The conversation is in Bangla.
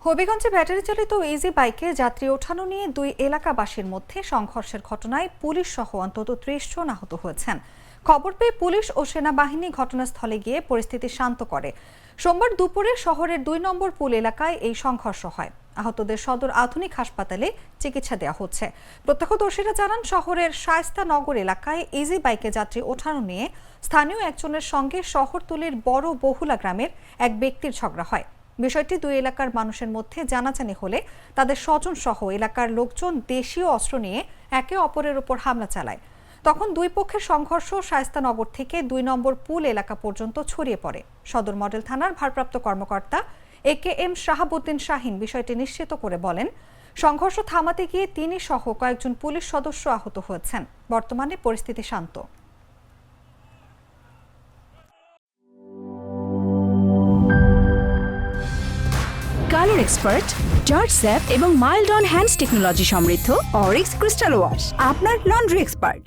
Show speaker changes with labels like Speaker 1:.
Speaker 1: হবিগঞ্জে ব্যাটারি চালিত ইজি বাইকে যাত্রী ওঠানো নিয়ে দুই এলাকাবাসীর মধ্যে সংঘর্ষের ঘটনায় পুলিশ সহ অন্তত ৩০ জন আহত হয়েছেন। খবর পেয়ে পুলিশ ও সেনাবাহিনী ঘটনাস্থলে গিয়ে পরিস্থিতি শান্ত করে। সোমবার দুপুরে শহরের ২ নম্বর পুল এলাকায় এই সংঘর্ষ হয়। আহতদের সদর আধুনিক হাসপাতালে চিকিৎসা দেওয়া হচ্ছে। প্রত্যক্ষদর্শীরা জানান, শহরের শায়েস্তানগর এলাকায় ইজি বাইকে যাত্রী ওঠানো নিয়ে স্থানীয় একজনের সঙ্গে শহরতলির বড় বহুলা গ্রামের এক ব্যক্তির ঝগড়া হয়। বিষয়টি দুই এলাকার মানুষের মধ্যে জানাজানি হলে তাদের স্বজন সহ এলাকার লোকজন দেশীয় অস্ত্র নিয়ে একে অপরের উপর হামলা চালায়। তখন দুই পক্ষের সংঘর্ষ শায়েস্তানগর থেকে ২ নম্বর পুল এলাকা পর্যন্ত ছড়িয়ে পড়ে। সদর মডেল থানার ভারপ্রাপ্ত কর্মকর্তা AKM শাহাবুদ্দিন শাহিন বিষয়টি নিশ্চিত করে বলেন, সংঘর্ষ থামাতে গিয়ে তিনি সহ কয়েকজন পুলিশ সদস্য আহত হয়েছেন। বর্তমানে পরিস্থিতি শান্ত।
Speaker 2: কালার এক্সপার্ট, জর্জ স্যাপ এবং মাইল্ড অন হ্যান্ডস টেকনোলজি সমৃদ্ধ অরিক্স ক্রিস্টাল ওয়াশ আপনার লন্ড্রি এক্সপার্ট।